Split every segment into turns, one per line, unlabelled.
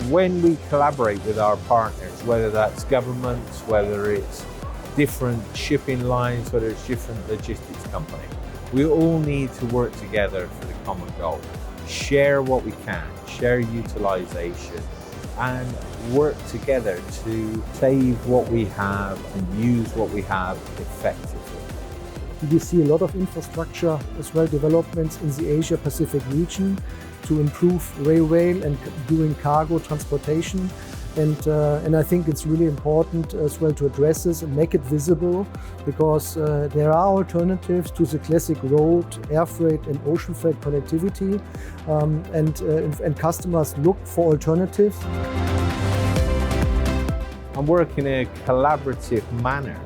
when we collaborate with our partners, whether that's governments, whether it's different shipping lines, whether it's different logistics companies, we all need to work together for the common goal. Share what we can, share utilization, and work together to save what we have and use what we have effectively.
We see a lot of infrastructure as well developments in the Asia-Pacific region to improve railway and doing cargo transportation. And I think it's really important as well to address this and make it visible, because there are alternatives to the classic road, air freight and ocean freight connectivity, and customers look for alternatives.
And work in a collaborative manner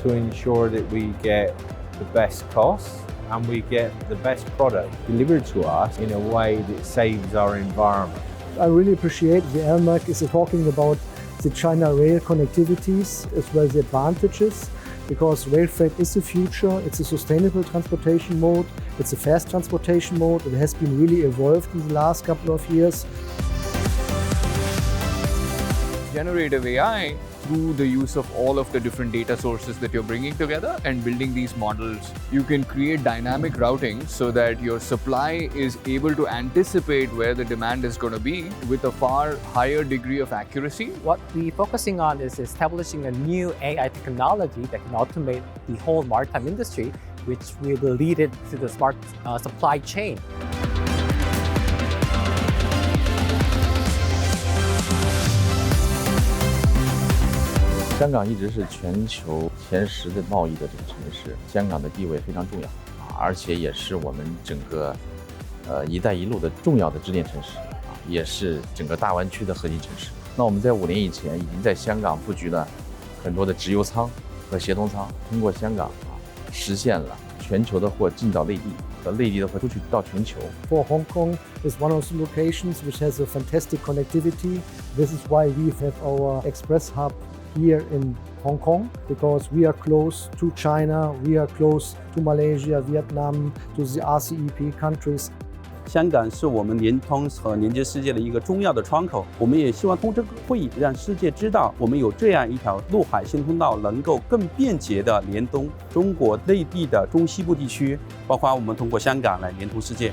to ensure that we get the best costs and we get the best product delivered to us in a way that saves our environment.
I really appreciate the ALMAC is talking about the China rail connectivities as well as the advantages, because rail freight is the future. It's a sustainable transportation mode. It's a fast transportation mode. It has been really evolved in the last couple of years.
Generative AI, through the use of all of the different data sources that you're bringing together and building these models, you can create dynamic routing so that your supply is able to anticipate where the demand is going to be with a far higher degree of accuracy.
What we're focusing on is establishing a new AI technology that can automate the whole maritime industry, which will lead it to the smart supply chain.
香港一直是全球前10的贸易的这个城市，香港的地位非常重要而且也是我们整个“一带一路”的重要的支点城市也是整个大湾区的核心城市。那我们在5年以前已经在香港布局了很多的直邮仓和协同仓，通过香港实现了全球的货进到内地和内地的货出去到全球。
For Hong Kong is one of the locations which has a fantastic connectivity. This is why we have our express hub here in Hong Kong, because we are close to China, we are close to Malaysia, Vietnam, to the RCEP countries.
香港是我们联通和连接世界的一个重要的窗口。我们也希望通过这个会议，让世界知道我们有这样一条陆海新通道，能够更便捷地联通中国内地的中西部地区，包括我们通过香港来联通世界。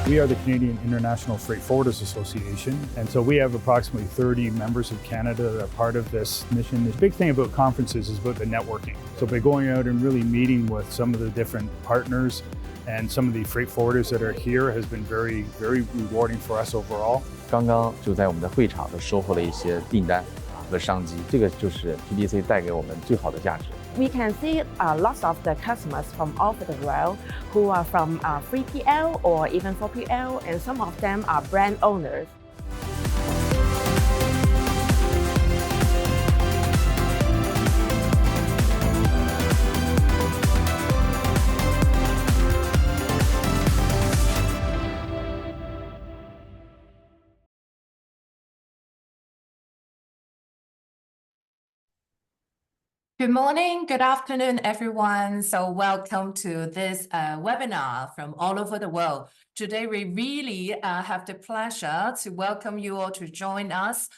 We are the Canadian International Freight Forwarders Association, and so we have approximately 30 members of Canada that are part of this mission. The big thing about conferences is about the networking. So by going out and really meeting with some of the different partners and some of the freight forwarders that are here has been very, very rewarding for us overall.
刚刚就在我们的会场都收获了一些订单和商机，这个就是 TDC 带给我们最好的价值。
We can see lots of the customers from all over the world who are from 3PL or even 4PL, and some of them are brand owners.
Good morning, good afternoon, everyone. So welcome to this webinar from all over the world. Today, we really have the pleasure to welcome you all to join us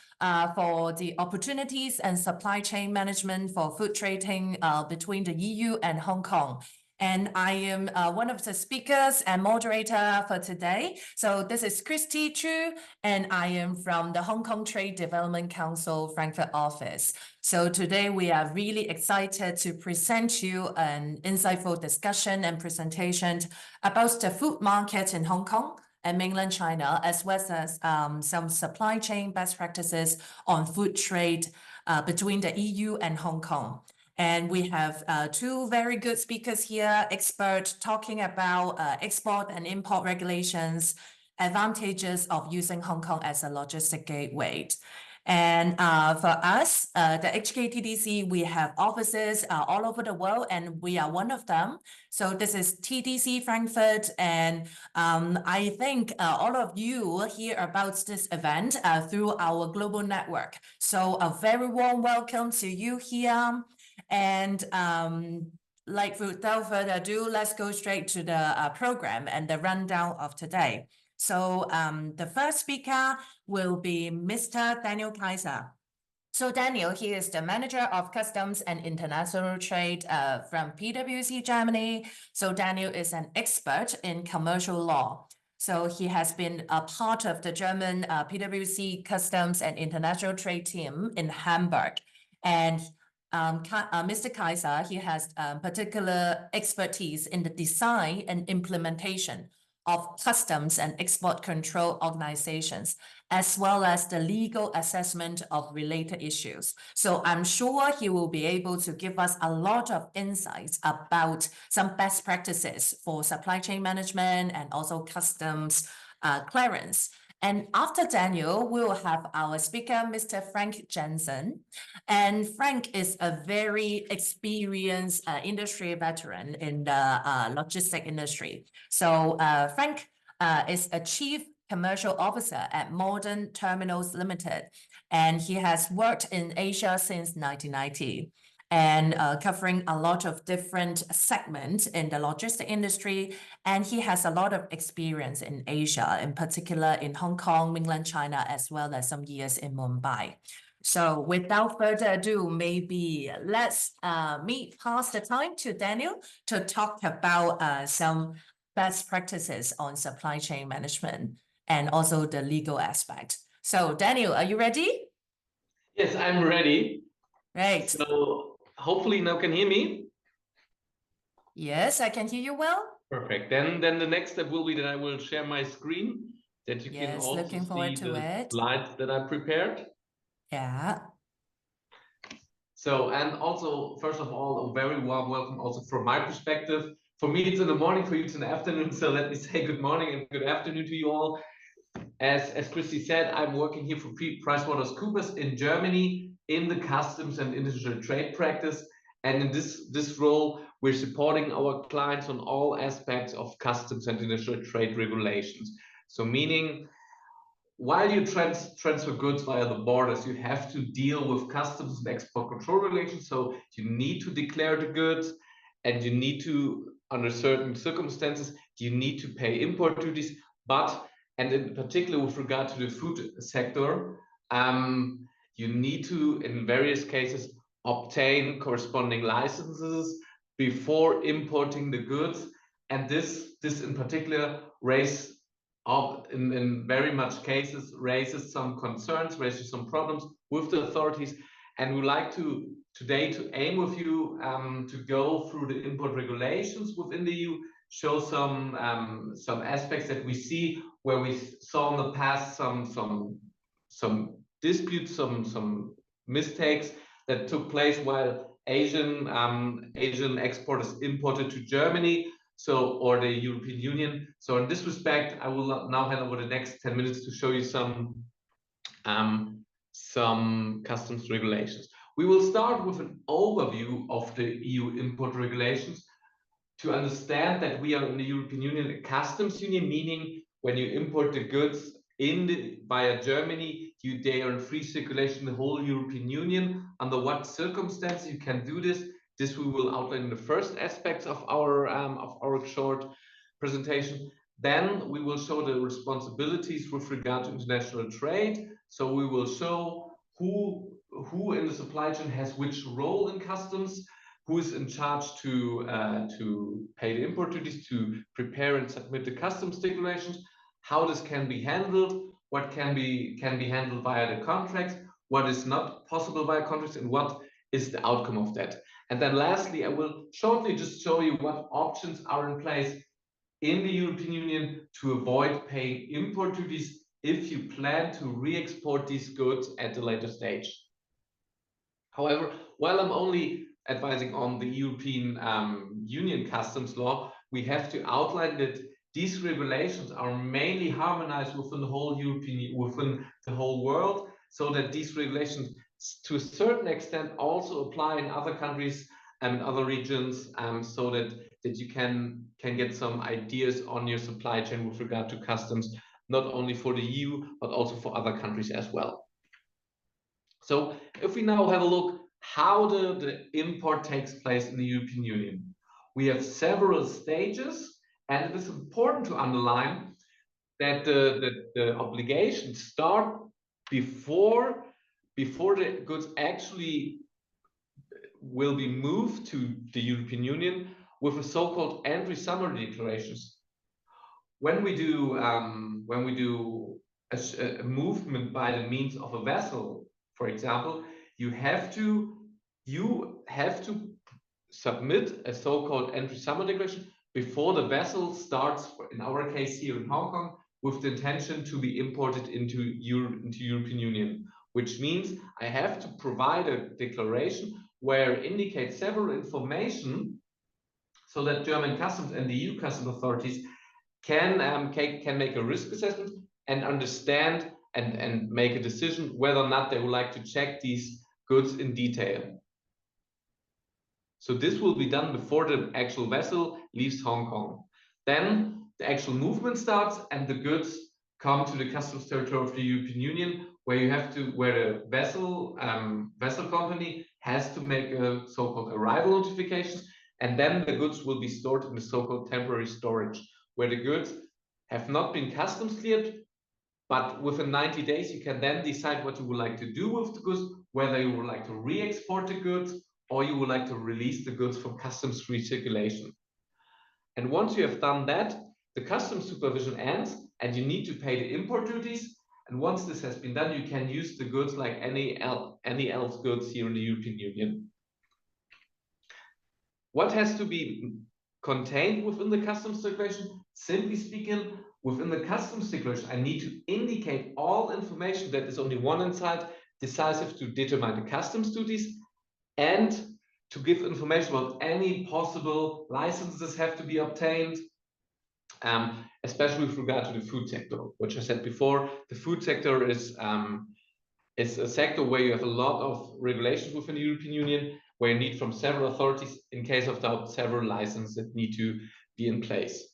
for the opportunities and supply chain management for food trading between the EU and Hong Kong. And I am one of the speakers and moderator for today. So this is Christy Chu, and I am from the Hong Kong Trade Development Council Frankfurt office. So today we are really excited to present you an insightful discussion and presentation about the food market in Hong Kong and mainland China, as well as some supply chain best practices on food trade between the EU and Hong Kong. And we have two very good speakers here, expert talking about export and import regulations, advantages of using Hong Kong as a logistic gateway. And for us, the HKTDC, we have offices all over the world, and we are one of them. So this is TDC Frankfurt, and I think all of you hear about this event through our global network. So a very warm welcome to you here. And without further ado, let's go straight to the program and the rundown of today. So the first speaker will be Mr. Daniel Kaiser. So Daniel, he is the Manager of Customs and International Trade from PwC Germany. So Daniel is an expert in commercial law. So he has been a part of the German PwC Customs and International Trade team in Hamburg. And Mr. Kaiser, he has particular expertise in the design and implementation of customs and export control organizations, as well as the legal assessment of related issues. So I'm sure he will be able to give us a lot of insights about some best practices for supply chain management and also customs clearance. And after Daniel, we will have our speaker, Mr. Frank Jensen. And Frank is a very experienced industry veteran in the logistic industry. So Frank is a chief commercial officer at Modern Terminals Limited, and he has worked in Asia since 1990. And covering a lot of different segments in the logistic industry. And he has a lot of experience in Asia, in particular in Hong Kong, Mainland China, as well as some years in Mumbai. So without further ado, maybe let's pass the time to Daniel to talk about some best practices on supply chain management and also the legal aspect. So Daniel, are you ready?
Yes, I'm ready.
Right.
So hopefully now can hear me.
Yes, I can hear you well.
Perfect. Then the next step will be that I will share my screen that you can also
looking forward
see
to
the
it.
slides that I prepared.
Yeah.
So, and also, first of all, a very warm welcome also from my perspective. For me, it's in the morning, for you, it's in the afternoon. So let me say good morning and good afternoon to you all. As Christy said, I'm working here for PricewaterhouseCoopers in Germany in the customs and international trade practice. And in this role, we're supporting our clients on all aspects of customs and international trade regulations. So meaning, while you transfer goods via the borders, you have to deal with customs and export control regulations. So you need to declare the goods, and you need to, under certain circumstances, you need to pay import duties. And in particular, with regard to the food sector, you need to, in various cases, obtain corresponding licenses before importing the goods. And this in particular in very much cases raises some concerns, raises some problems with the authorities. And we'd like to today to aim with you to go through the import regulations within the EU, show some aspects that we see where we saw in the past some disputes, some mistakes that took place while Asian exporters imported to Germany, or the European Union. So in this respect, I will now hand over the next 10 minutes to show you some customs regulations. We will start with an overview of the EU import regulations to understand that we are in the European Union, a customs union, meaning when you import the goods via Germany, they are in free circulation in the whole European Union. Under what circumstances you can do this? This we will outline in the first aspects of our short presentation. Then we will show the responsibilities with regard to international trade. So we will show who in the supply chain has which role in customs, who is in charge to pay the import duties, to prepare and submit the customs declarations, how this can be handled, what can be handled via the contracts, what is not possible via contracts, and what is the outcome of that. And then lastly, I will shortly just show you what options are in place in the European Union to avoid paying import duties if you plan to re-export these goods at a later stage. However, while I'm only advising on the European Union customs law, we have to outline that these regulations are mainly harmonized within the whole within the whole world, so that these regulations to a certain extent also apply in other countries and other regions, so that you can get some ideas on your supply chain with regard to customs, not only for the EU, but also for other countries as well. So if we now have a look how the import takes place in the European Union, we have several stages, and it is important to underline that the obligations start before the goods actually will be moved to the European Union with a so-called entry summary declarations. When we do a movement by the means of a vessel, for example, you have to submit a so-called entry summary declaration before the vessel starts, in our case here in Hong Kong, with the intention to be imported into European Union, which means I have to provide a declaration where it indicates several information so that German customs and the EU customs authorities can make a risk assessment and understand and make a decision whether or not they would like to check these goods in detail. So this will be done before the actual vessel leaves Hong Kong. Then the actual movement starts and the goods come to the customs territory of the European Union, where the vessel company has to make a so-called arrival notification, and then the goods will be stored in the so-called temporary storage, where the goods have not been customs cleared, but within 90 days you can then decide what you would like to do with the goods, whether you would like to re-export the goods or you would like to release the goods from customs-free circulation. And once you have done that, the customs supervision ends and you need to pay the import duties. And once this has been done, you can use the goods like any else goods here in the European Union. What has to be contained within the customs declaration? Simply speaking, within the customs declaration, I need to indicate all information that is on the one hand side decisive to determine the customs duties, and to give information about any possible licenses have to be obtained, especially with regard to the food sector, which I said before. The food sector is a sector where you have a lot of regulations within the European Union, where you need from several authorities, in case of doubt, several licenses that need to be in place.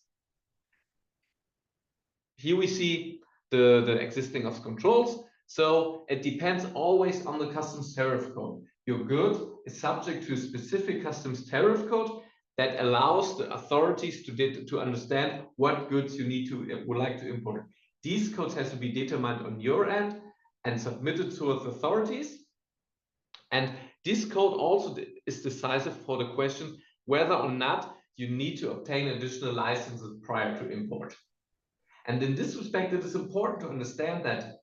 Here we see the existing of controls. So it depends always on the customs tariff code. Your good is subject to a specific customs tariff code that allows the authorities to understand what goods you would like to import. These codes has to be determined on your end and submitted to the authorities. And this code also is decisive for the question whether or not you need to obtain additional licenses prior to import. And in this respect, it is important to understand that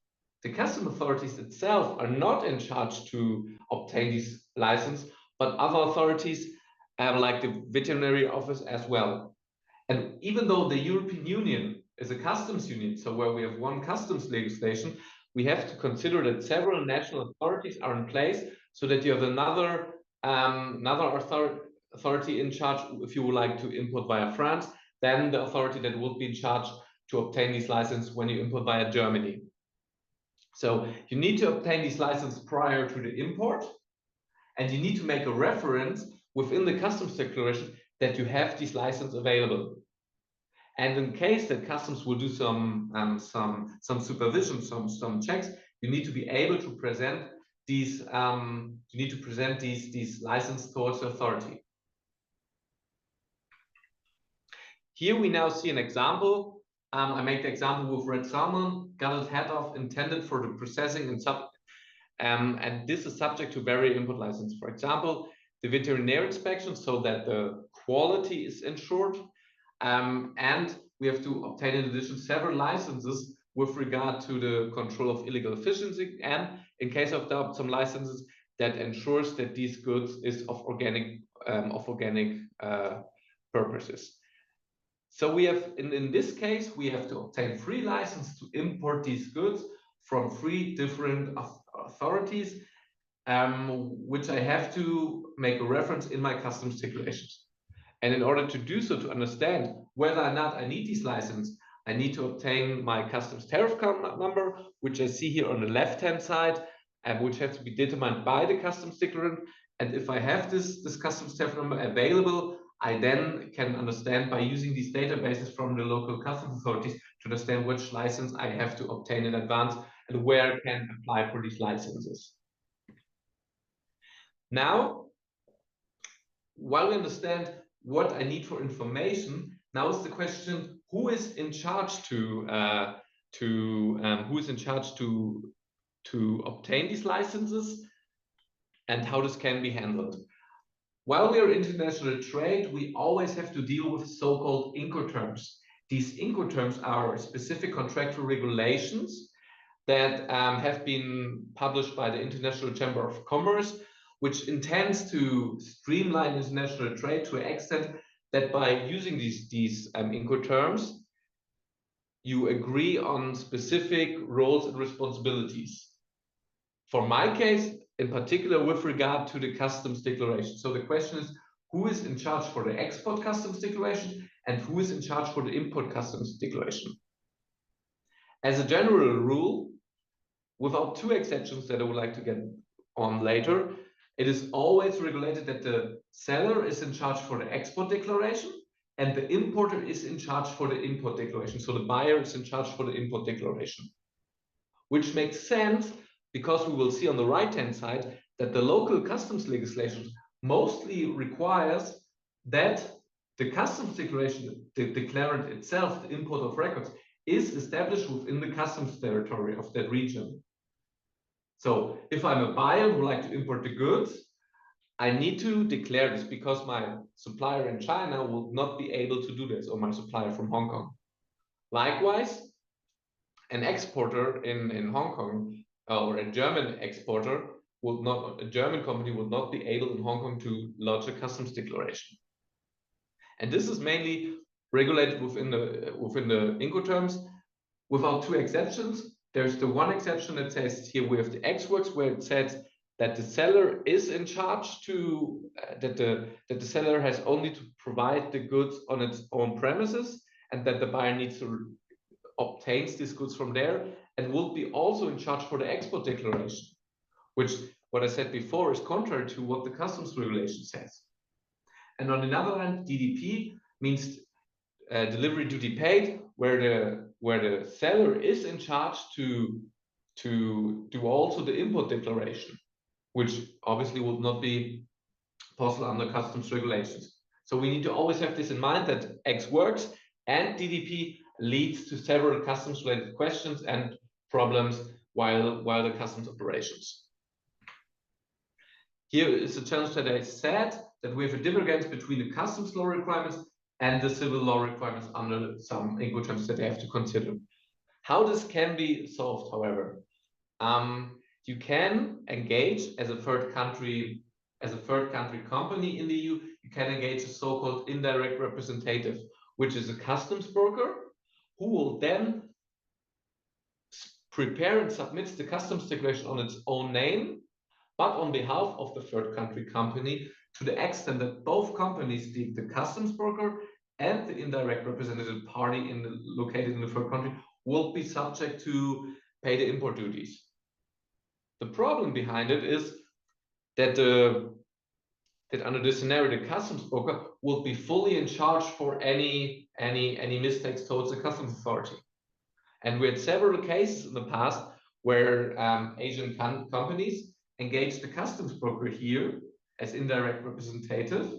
the customs authorities itself are not in charge to obtain these licenses, but other authorities like the veterinary office as well. And even though the European Union is a customs union, so where we have one customs legislation, we have to consider that several national authorities are in place, so that you have another authority in charge if you would like to import via France, then the authority that would be in charge to obtain these licenses when you import via Germany. So you need to obtain these licenses prior to the import, and you need to make a reference within the customs declaration that you have these licenses available. And in case that customs will do some supervision, some checks, you need to be able to present these these licenses towards the authority. Here we now see an example. I make the example with red salmon, gutted head off, intended for the processing and this is subject to very import license. For example, the veterinary inspection, so that the quality is ensured, and we have to obtain in addition several licenses with regard to the control of illegal fishing, and in case of doubt, some licenses that ensures that these goods is of organic purposes. So we have, in this case, we have to obtain 3 licenses to import these goods from 3 different authorities, which I have to make a reference in my customs declarations. And in order to do so, to understand whether or not I need these licenses, I need to obtain my customs tariff number, which I see here on the left-hand side, and which has to be determined by the customs declarant. And if I have this customs tariff number available, I then can understand by using these databases from the local customs authorities to understand which license I have to obtain in advance and where I can apply for these licenses. Now, while we understand what I need for information, now is the question, who is in charge to obtain these licenses and how this can be handled. While we are international trade, we always have to deal with so-called Incoterms. These Incoterms are specific contractual regulations that have been published by the International Chamber of Commerce, which intends to streamline international trade to an extent that by using these Incoterms, you agree on specific roles and responsibilities. For my case, in particular, with regard to the customs declaration. So the question is, who is in charge for the export customs declaration and who is in charge for the import customs declaration? As a general rule, without two exceptions that I would like to get on later, it is always regulated that the seller is in charge for the export declaration and the importer is in charge for the import declaration. So the buyer is in charge for the import declaration, which makes sense because we will see on the right-hand side that the local customs legislation mostly requires that the customs declaration, the declarant itself, the import of records, is established within the customs territory of that region. So if I'm a buyer who would like to import the goods, I need to declare this because my supplier in China will not be able to do this, or my supplier from Hong Kong. Likewise, an exporter in Hong Kong or a German exporter will not, a German company will not be able in Hong Kong to lodge a customs declaration. And this is mainly regulated within the Incoterms, without two exceptions. There's the one exception that says here we have the Ex Works, where it says that the seller is in charge to that the seller has only to provide the goods on its own premises, and that the buyer needs to obtain these goods from there, and will be also in charge for the export declaration, which, what I said before, is contrary to what the customs regulation says. And on the other hand, DDP means delivery duty paid, where the seller is in charge to do also the import declaration, which obviously would not be possible under customs regulations. So we need to always have this in mind, that Ex Works and DDP leads to several customs related questions and problems while the customs operations. Here is a challenge that I said, that we have a divergence between the customs law requirements and the civil law requirements under some Incoterms that they have to consider. How this can be solved, however, you can engage as a third country company in the EU. You can engage a so-called indirect representative, which is a customs broker who will then prepare and submit the customs declaration on its own name, but on behalf of the third country company, to the extent that both companies, the customs broker and the indirect representative party located in the third country, will be subject to pay the import duties. The problem behind it is that under this scenario, the customs broker will be fully in charge for any mistakes towards the customs authority. And we had several cases in the past where Asian companies engaged the customs broker here as indirect representative,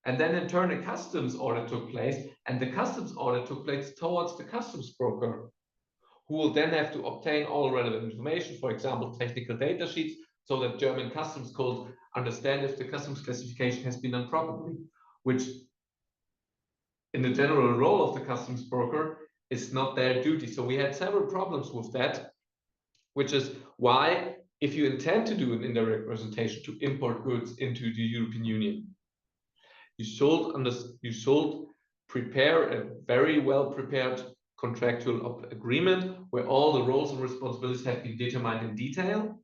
and then in turn a customs audit took place, and the customs audit took place towards the customs broker, who will then have to obtain all relevant information, for example, technical data sheets, so that German customs could understand if the customs classification has been done properly, which in the general role of the customs broker is not their duty. So we had several problems with that, which is why, if you intend to do an indirect representation to import goods into the European Union, you should prepare a very well prepared contractual agreement where all the roles and responsibilities have been determined in detail,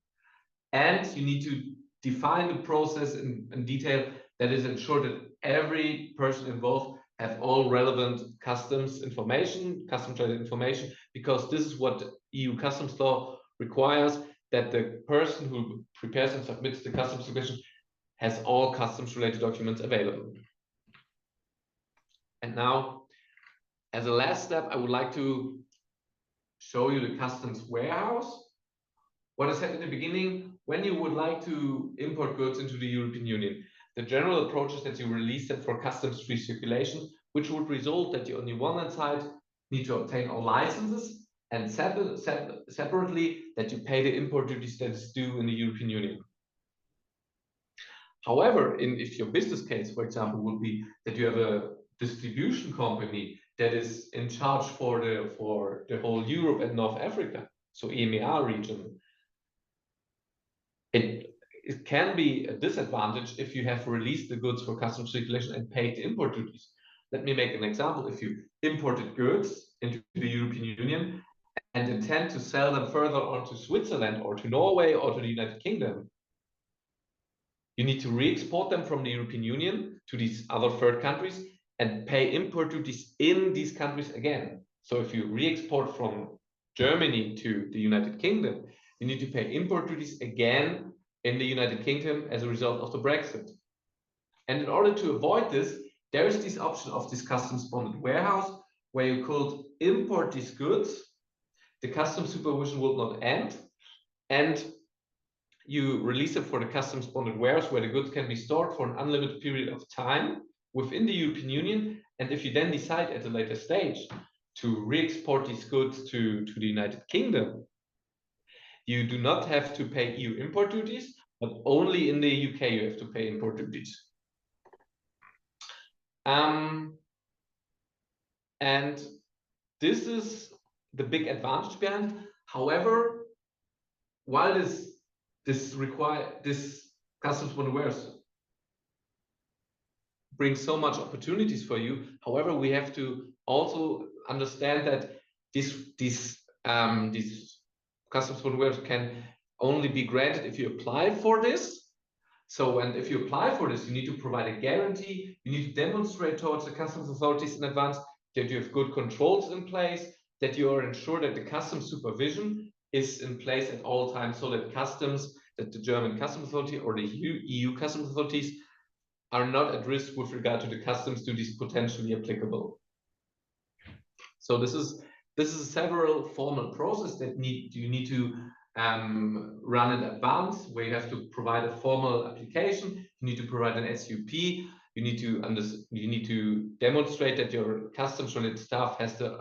and you need to define the process in detail that is ensure that every person involved have all relevant customs related information, because this is what EU customs law requires, that the person who prepares and submits the customs declaration has all customs related documents available. And now, as a last step, I would like to show you the customs warehouse. What I said in the beginning, when you would like to import goods into the European Union, the general approach is that you release it for customs-free circulation, which would result that you on the one hand side need to obtain all licenses, and separately that you pay the import duties that is due in the European Union. However, if your business case, for example, would be that you have a distribution company that is in charge for the whole Europe and North Africa, so EMEA region, it can be a disadvantage if you have released the goods for customs circulation and paid the import duties. Let me make an example. If you imported goods into the European Union and intend to sell them further on to Switzerland or to Norway or to the United Kingdom, you need to re-export them from the European Union to these other third countries and pay import duties in these countries again. So if you re-export from Germany to the United Kingdom, you need to pay import duties again in the United Kingdom as a result of the Brexit. And in order to avoid this, there is this option of this customs bonded warehouse where you could import these goods, the customs supervision will not end, and you release it for the customs bonded warehouse where the goods can be stored for an unlimited period of time within the European Union. And if you then decide at a later stage to re-export these goods to the United Kingdom, you do not have to pay EU import duties, but only in the UK you have to pay import duties. And this is the big advantage behind it. However, while this customs bonded warehouse brings so much opportunities for you, however, we have to also understand that these customs bonded warehouse can only be granted if you apply for this. So, and if you apply for this, you need to provide a guarantee. You need to demonstrate towards the customs authorities in advance that you have good controls in place, that you are ensured that the customs supervision is in place at all times, so that the German customs authority or the EU customs authorities are not at risk with regard to the customs duties potentially applicable. So this is a several formal process that you need to run in advance, where you have to provide a formal application. You need to provide an SUP. You need to demonstrate that your customs-related staff has the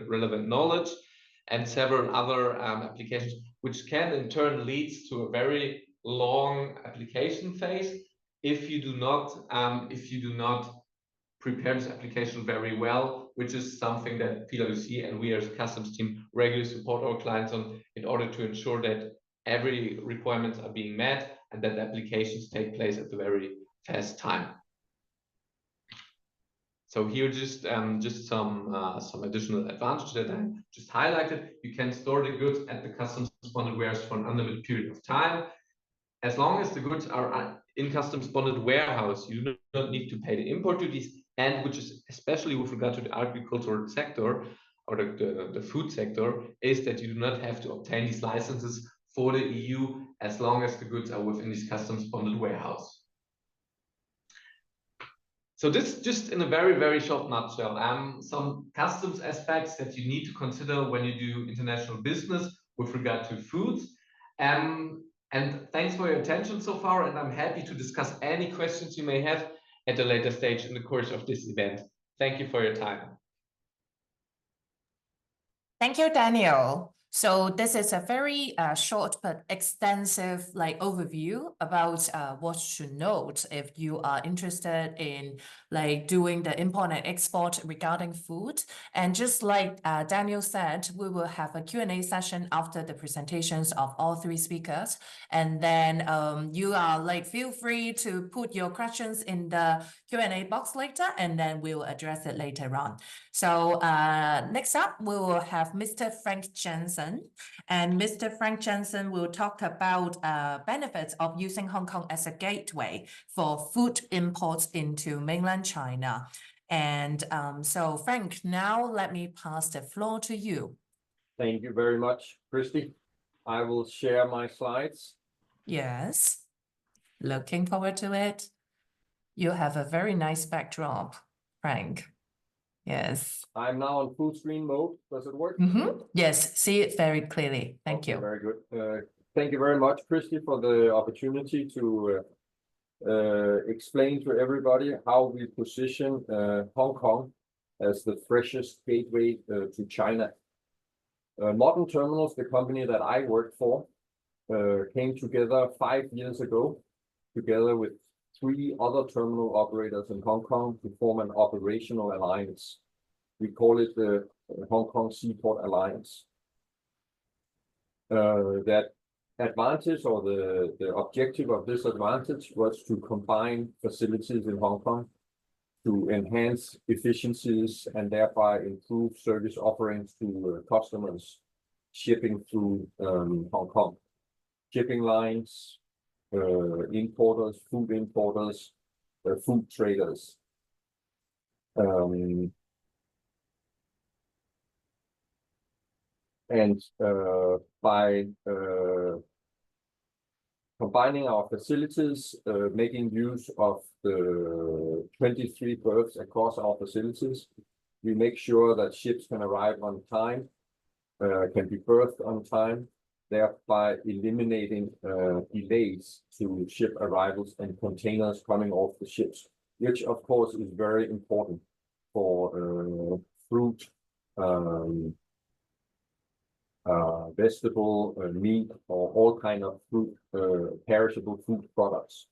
relevant knowledge, and several other applications, which can in turn lead to a very long application phase if you do not prepare this application very well, which is something that PwC and we as a customs team regularly support our clients on, in order to ensure that every requirements are being met and that applications take place at a very fast time. So here just some additional advantage that I just highlighted. You can store the goods at the customs bonded warehouse for an unlimited period of time. As long as the goods are in customs bonded warehouse, you do not need to pay the import duties, and which is especially with regard to the agricultural sector or the food sector, is that you do not have to obtain these licenses for the EU as long as the goods are within this customs bonded warehouse. So this just in a very, very short nutshell, some customs aspects that you need to consider when you do international business with regard to foods. And thanks for your attention so far, and I'm happy to discuss any questions you may have at a later stage in the course of this event. Thank you for your time.
Thank you, Daniel. So this is a very short but extensive overview about what you should note if you are interested in doing the import and export regarding food. And just like Daniel said, we will have a Q&A session after the presentations of all three speakers. And then you are feel free to put your questions in the Q&A box later, and then we will address it later on. So next up, we will have Mr. Frank Jensen. And Mr. Frank Jensen will talk about benefits of using Hong Kong as a gateway for food imports into mainland China. And so Frank, now let me pass the floor to you.
Thank you very much, Christy. I will share my slides.
Yes, looking forward to it. You have a very nice backdrop, Frank. Yes.
I'm now on full screen mode. Does it work?
Yes, see it very clearly. Thank you.
Very good. Thank you very much, Christy, for the opportunity to explain to everybody how we position Hong Kong as the freshest gateway to China. Modern Terminals, the company that I work for, came together 5 years ago, together with 3 other terminal operators in Hong Kong to form an operational alliance. We call it the Hong Kong Seaport Alliance. That advantage, or the objective of this advantage, was to combine facilities in Hong Kong to enhance efficiencies and thereby improve service offerings to customers shipping through Hong Kong. Shipping lines, importers, food traders. By combining our facilities, making use of the 23 berths across our facilities, we make sure that ships can arrive on time, can be berthed on time, thereby eliminating delays to ship arrivals and containers coming off the ships, which of course is very important for fruit, vegetable, meat, or all kind of fruit, perishable food products,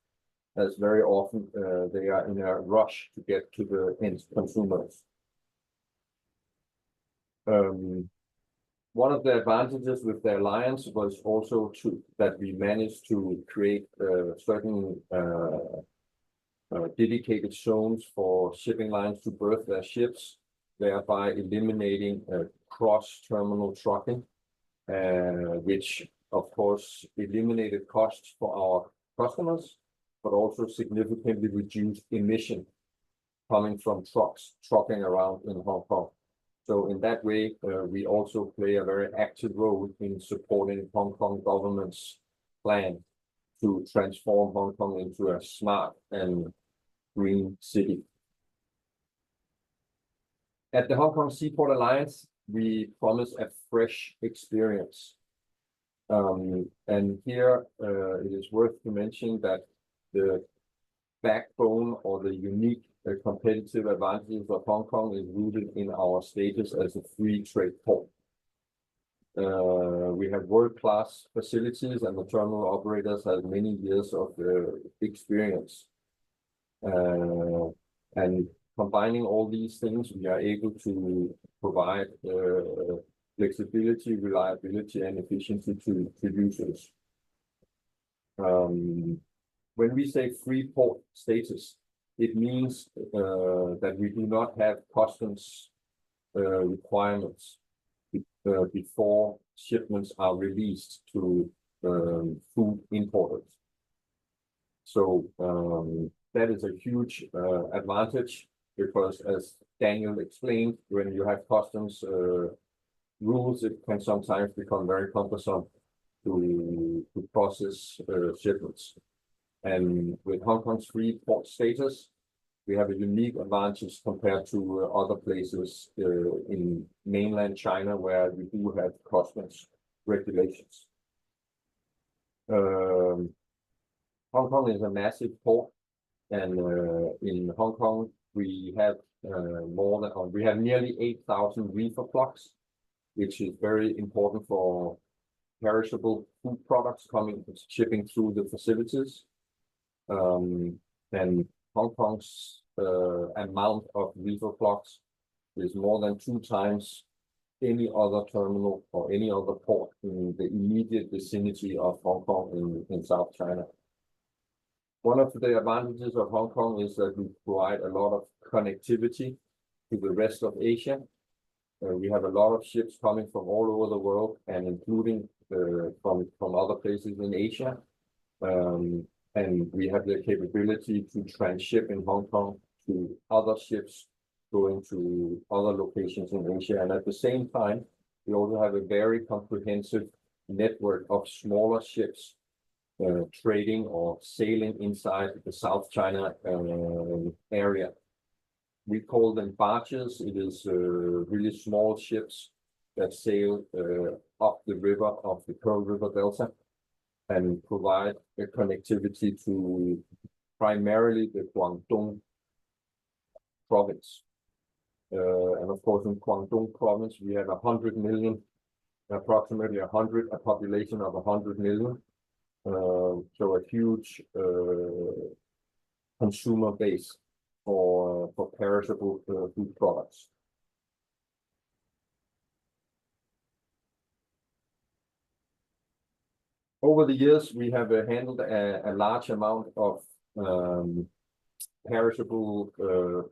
as very often they are in a rush to get to the end consumers. One of the advantages with the alliance was also that we managed to create certain dedicated zones for shipping lines to berth their ships, thereby eliminating cross-terminal trucking, which of course eliminated costs for our customers, but also significantly reduced emission coming from trucking around in Hong Kong. So in that way, we also play a very active role in supporting Hong Kong government's plan to transform Hong Kong into a smart and green city. At the Hong Kong Seaport Alliance, we promise a fresh experience. And here it is worth to mention that the backbone or the unique competitive advantages of Hong Kong is rooted in our status as a free trade port. We have world-class facilities, and the terminal operators have many years of experience. And combining all these things, we are able to provide flexibility, reliability, and efficiency to users. When we say free port status, it means that we do not have customs requirements before shipments are released to food importers. So that is a huge advantage, because as Daniel explained, when you have customs rules, it can sometimes become very cumbersome to process shipments. And with Hong Kong's free port status, we have a unique advantage compared to other places in mainland China, where we do have customs regulations. Hong Kong is a massive port, and in Hong Kong we have nearly 8,000 reefer plugs, which is very important for perishable food products shipping through the facilities. And Hong Kong's amount of reefer plugs is more than 2 times any other terminal or any other port in the immediate vicinity of Hong Kong in South China. One of the advantages of Hong Kong is that we provide a lot of connectivity to the rest of Asia. We have a lot of ships coming from all over the world, and including from other places in Asia. And we have the capability to transship in Hong Kong to other ships going to other locations in Asia. And at the same time, we also have a very comprehensive network of smaller ships trading or sailing inside the South China area. We call them barges. It is really small ships that sail up the river of the Pearl River Delta and provide a connectivity to primarily the Guangdong province. And of course, in Guangdong province, we have 100 million, approximately a population of 100 million. So a huge consumer base for perishable food products. Over the years, we have handled a large amount of perishable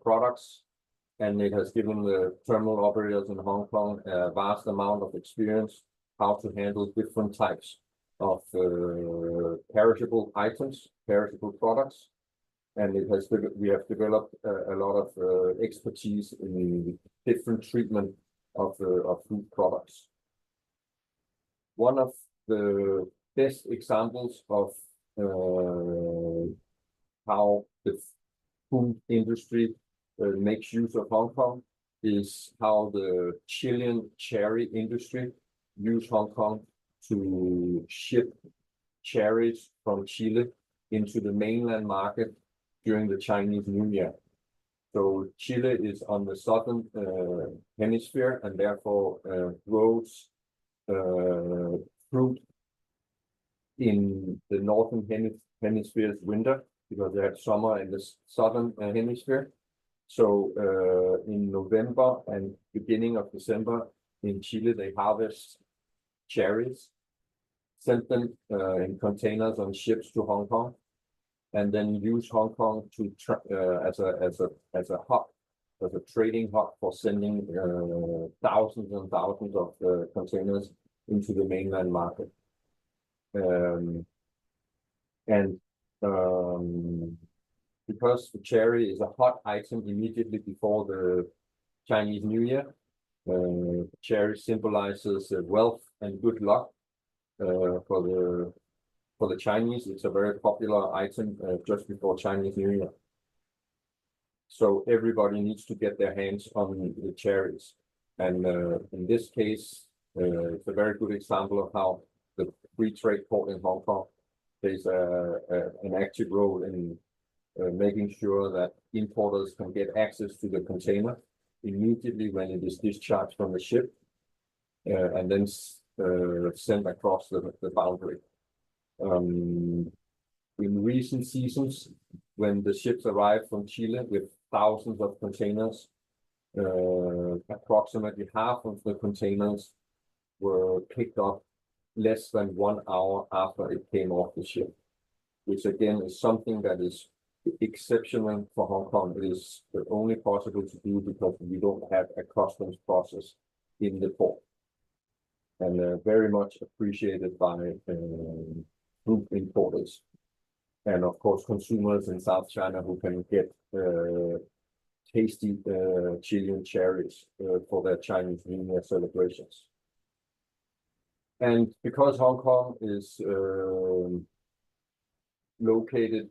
products, and it has given the terminal operators in Hong Kong a vast amount of experience how to handle different types of perishable items, perishable products, and we have developed a lot of expertise in different treatment of food products. One of the best examples of how the food industry makes use of Hong Kong is how the Chilean cherry industry use Hong Kong to ship cherries from Chile into the mainland market during the Chinese New Year. So Chile is on the southern hemisphere and therefore grows fruit in the northern hemisphere's winter, because they have summer in the southern hemisphere. So in November and beginning of December in Chile, they harvest cherries, send them in containers on ships to Hong Kong, and then use Hong Kong to as a hub, as a trading hub for sending thousands and thousands of containers into the mainland market. Because the cherry is a hot item immediately before the Chinese New Year, cherry symbolizes wealth and good luck. For the Chinese, it's a very popular item just before Chinese New Year. So everybody needs to get their hands on the cherries. And in this case, it's a very good example of how the free trade port in Hong Kong plays an active role in making sure that importers can get access to the container immediately when it is discharged from the ship, and then sent across the boundary. In recent seasons, when the ships arrived from Chile with thousands of containers, approximately half of the containers were picked up less than 1 hour after it came off the ship, which again is something that is exceptional for Hong Kong. It is only possible to do because we don't have a customs process in the port, and very much appreciated by food importers and of course consumers in South China who can get tasty Chilean cherries for their Chinese New Year celebrations. And because Hong Kong is located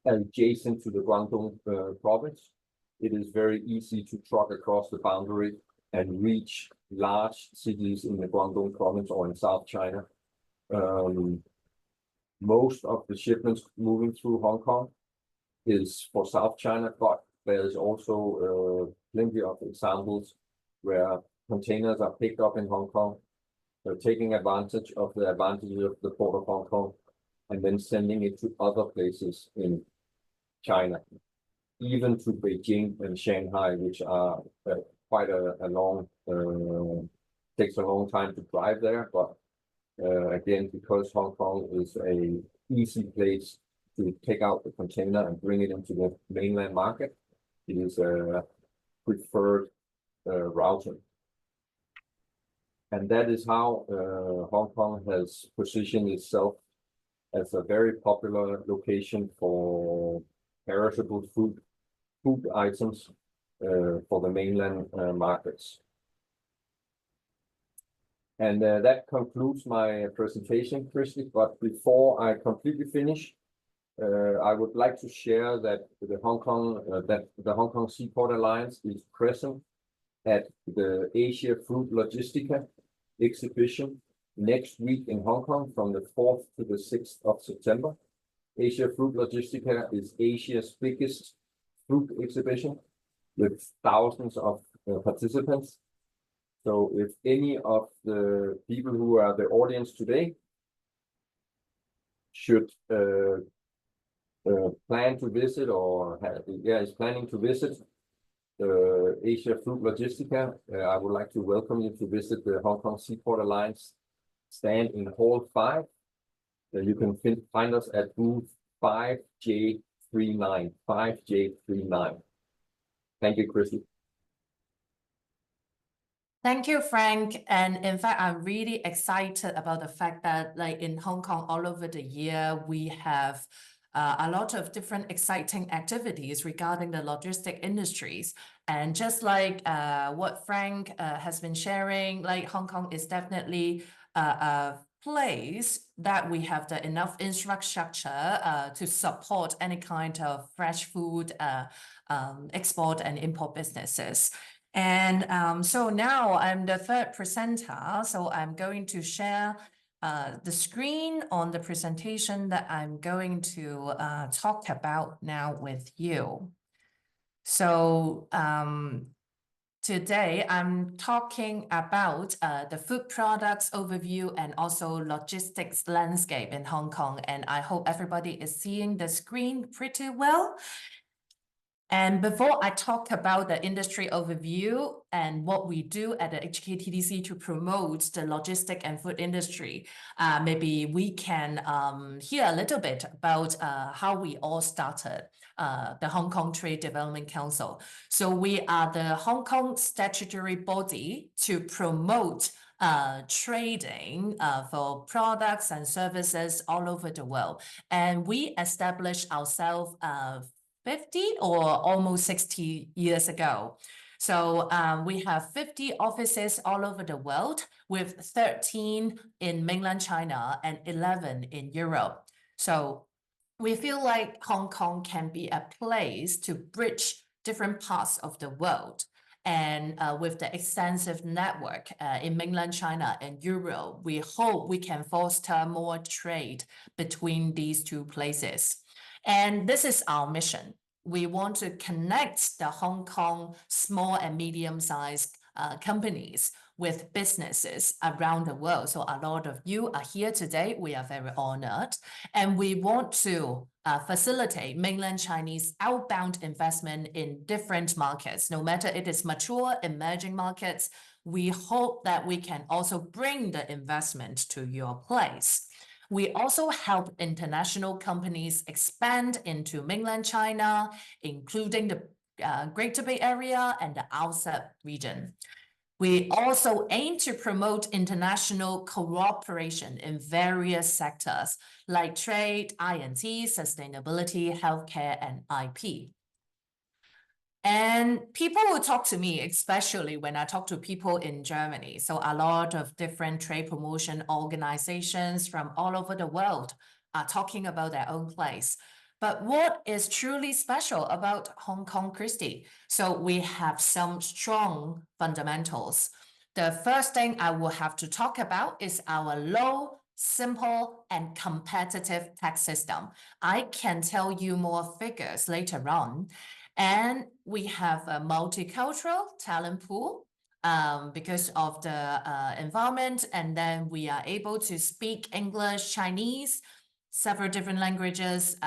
adjacent to the Guangdong province, it is very easy to truck across the boundary and reach large cities in the Guangdong province or in South China. Most of the shipments moving through Hong Kong is for South China, but there is also plenty of examples where containers are picked up in Hong Kong, taking advantage of the advantages of the port of Hong Kong, and then sending it to other places in China, even to Beijing and Shanghai, which are quite a long, takes a long time to drive there. But again, because Hong Kong is a easy place to take out the container and bring it into the mainland market, it is a preferred routing. And that is how Hong Kong has positioned itself as a very popular location for perishable food items for the mainland markets. And that concludes my presentation, Christy. But before I completely finish, I would like to share that the Hong Kong Seaport Alliance is present at the Asia Fruit Logistica exhibition next week in Hong Kong from the 4th to the 6th of September. Asia Fruit Logistica is Asia's biggest fruit exhibition with thousands of participants. So if any of the people who are the audience today should plan to visit or is planning to visit Asia Fruit Logistica, I would like to welcome you to visit the Hong Kong Seaport Alliance stand in Hall 5. You can find us at booth 5J39. 5J39. Thank you, Chrissy.
Thank you, Frank. And in fact, I'm really excited about the fact that like in Hong Kong, all over the year, we have a lot of different exciting activities regarding the logistic industries. And just like what Frank has been sharing, like Hong Kong is definitely a place that we have the enough infrastructure to support any kind of fresh food export and import businesses. And so now I'm the third presenter, so I'm going to share the screen on the presentation that I'm going to talk about now with you. So today I'm talking about the food products overview and also logistics landscape in Hong Kong. And I hope everybody is seeing the screen pretty well. And before I talk about the industry overview and what we do at the HKTDC to promote the logistic and food industry, maybe we can hear a little bit about how we all started the Hong Kong Trade Development Council. So we are the Hong Kong statutory body to promote trading for products and services all over the world. And we established ourselves 50 or almost 60 years ago. So we have 50 offices all over the world with 13 in mainland China and 11 in Europe. So we feel like Hong Kong can be a place to bridge different parts of the world. And with the extensive network in mainland China and Europe, we hope we can foster more trade between these two places. And this is our mission. We want to connect the Hong Kong small and medium-sized companies with businesses around the world. So a lot of you are here today. We are very honored. And we want to facilitate mainland Chinese outbound investment in different markets. No matter it is mature, emerging markets, we hope that we can also bring the investment to your place. We also help international companies expand into mainland China, including the Greater Bay Area and the outside region. We also aim to promote international cooperation in various sectors like trade, I&T, sustainability, healthcare, and IP. And people will talk to me, especially when I talk to people in Germany. So a lot of different trade promotion organizations from all over the world are talking about their own place. But what is truly special about Hong Kong, Christie? So we have some strong fundamentals. The first thing I will have to talk about is our low, simple, and competitive tax system. I can tell you more figures later on. And we have a multicultural talent pool because of the environment. And then we are able to speak English, Chinese, several different languages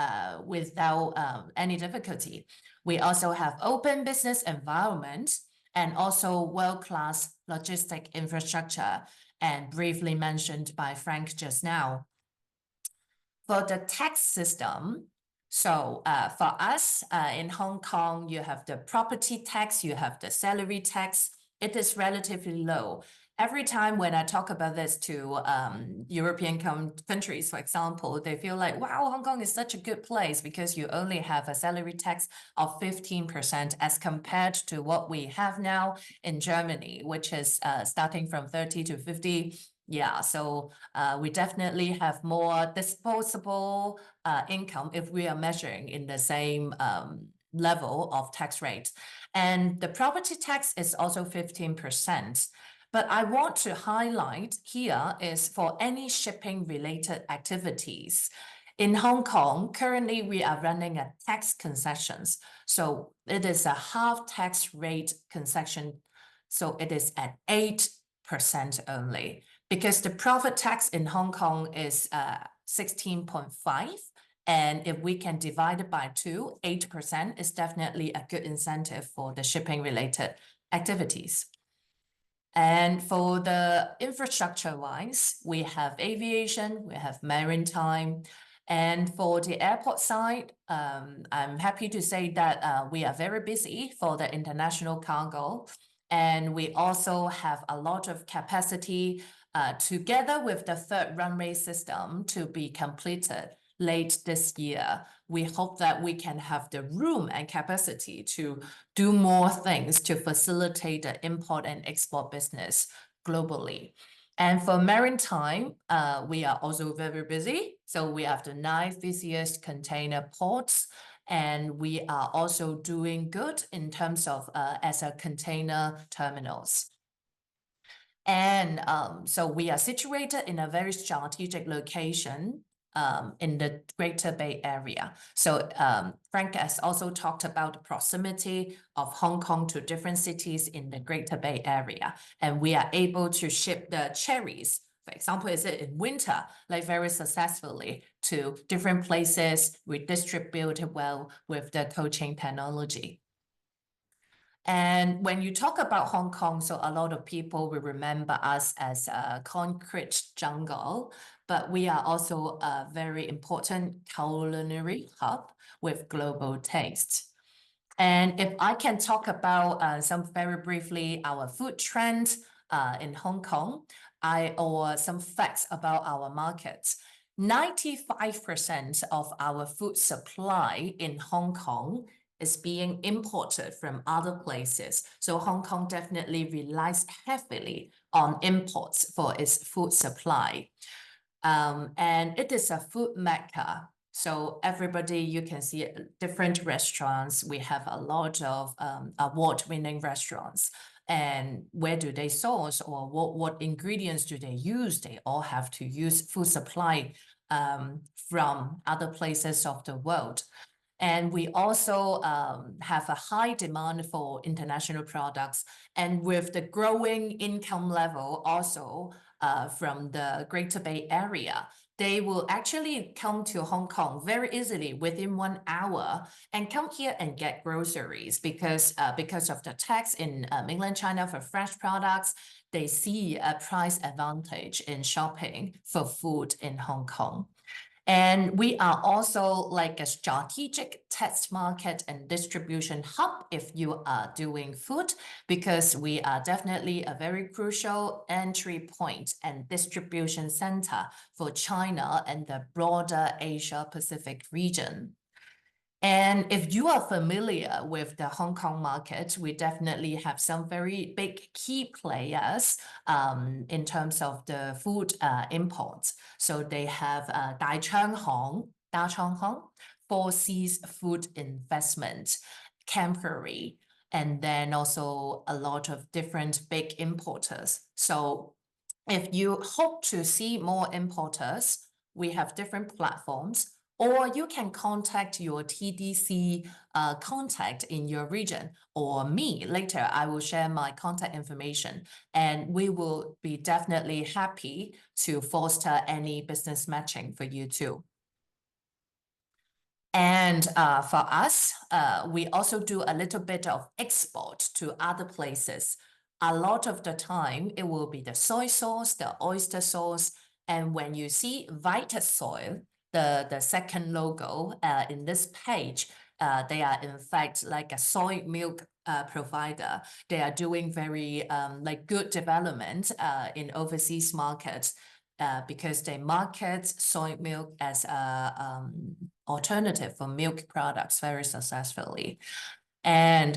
without any difficulty. We also have open business environment and also world-class logistic infrastructure, and briefly mentioned by Frank just now. For the tax system, so for us in Hong Kong, you have the property tax, you have the salary tax. It is relatively low. Every time when I talk about this to European countries, for example, they feel like, wow, Hong Kong is such a good place because you only have a salary tax of 15% as compared to what we have now in Germany, which is starting from 30 to 50. Yeah, so we definitely have more disposable income if we are measuring in the same level of tax rate. And the property tax is also 15%. But I want to highlight here is for any shipping related activities, In Hong Kong, currently we are running a tax concessions. So it is a half tax rate concession. So it is at 8% only, because the profit tax in Hong Kong is 16.5. And if we can divide it by 2, 8% is definitely a good incentive for the shipping related activities. And for the infrastructure wise, we have aviation, we have maritime. And for the airport side, I'm happy to say that we are very busy for the international cargo. And we also have a lot of capacity together with the third runway system to be completed late this year. We hope that we can have the room and capacity to do more things to facilitate the import and export business globally. And for maritime, we are also very busy. So we have the 9 busiest container ports, and we are also doing good in terms of as a container terminals. And so we are situated in a very strategic location in the Greater Bay Area. So Frank has also talked about the proximity of Hong Kong to different cities in the Greater Bay Area. And we are able to ship the cherries, for example, is it in winter, like very successfully to different places. We distribute it well with the cold chain technology. And when you talk about Hong Kong, so a lot of people will remember us as a concrete jungle, but we are also a very important culinary hub with global taste. And if I can talk about some very briefly our food trends in Hong Kong, or some facts about our markets. 95% of our food supply in Hong Kong is being imported from other places. So Hong Kong definitely relies heavily on imports for its food supply. And it is a food mecca. So everybody, you can see different restaurants. We have a lot of award-winning restaurants. And where do they source, or what ingredients do they use? They all have to use food supply from other places of the world. And we also have a high demand for international products. And with the growing income level also from the Greater Bay Area, they will actually come to Hong Kong very easily within 1 hour and come here and get groceries because of the tax in mainland China for fresh products. They see a price advantage in shopping for food in Hong Kong. And we are also like a strategic test market and distribution hub if you are doing food, because we are definitely a very crucial entry point and distribution center for China and the broader Asia Pacific region. And if you are familiar with the Hong Kong market, we definitely have some very big key players in terms of the food imports. So they have Da Chang Hong, Four Seas Food Investment, Campery, and then also a lot of different big importers. So if you hope to see more importers, we have different platforms. Or you can contact your TDC contact in your region, or me. Later, I will share my contact information, and we will be definitely happy to foster any business matching for you too. And for us, we also do a little bit of export to other places. A lot of the time, it will be the soy sauce, the oyster sauce, and when you see Vitasoil, the second logo in this page, they are in fact like a soy milk provider. They are doing very like good development in overseas markets because they market soy milk as a alternative for milk products very successfully. And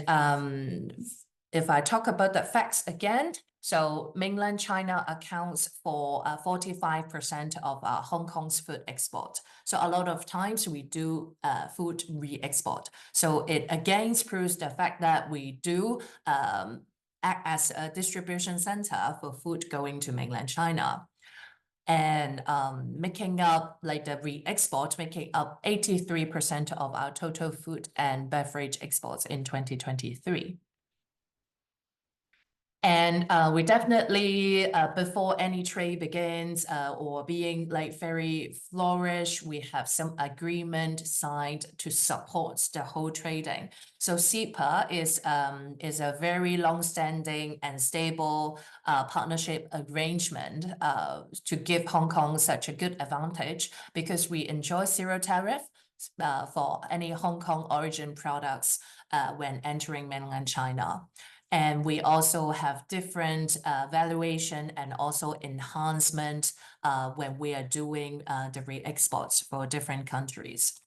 if I talk about the facts again, so mainland China accounts for 45% of Hong Kong's food export. So a lot of times we do food re-export. So it again proves the fact that we do act as a distribution center for food going to mainland China. and making up like the re-export, making up 83% of our total food and beverage exports in 2023. And we definitely, before any trade begins or being like very flourish, we have some agreement signed to support the whole trading. So CEPA is a very long-standing and stable partnership arrangement to give Hong Kong such a good advantage because we enjoy zero tariff for any Hong Kong origin products when entering mainland China. And we also have different valuation and also enhancement when we are doing the re-exports for different countries.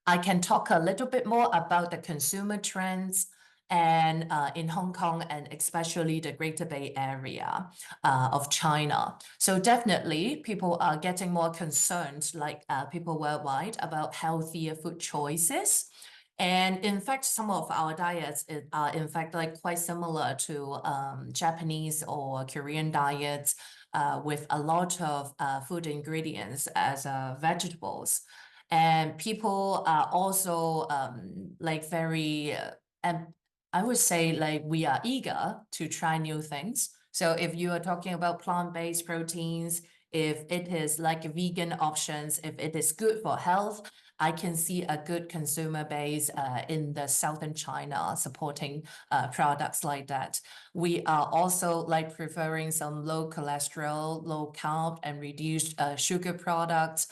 I can talk a little bit more about the consumer trends and in Hong Kong and especially the Greater Bay Area of China. So definitely people are getting more concerned, like people worldwide, about healthier food choices. And in fact, some of our diets are in fact like quite similar to Japanese or Korean diets with a lot of food ingredients as vegetables. And people are also like very, and I would say like we are eager to try new things. So if you are talking about plant-based proteins, if it is like vegan options, if it is good for health, I can see a good consumer base in the southern China supporting products like that. We are also like preferring some low cholesterol, low carb, and reduced sugar products,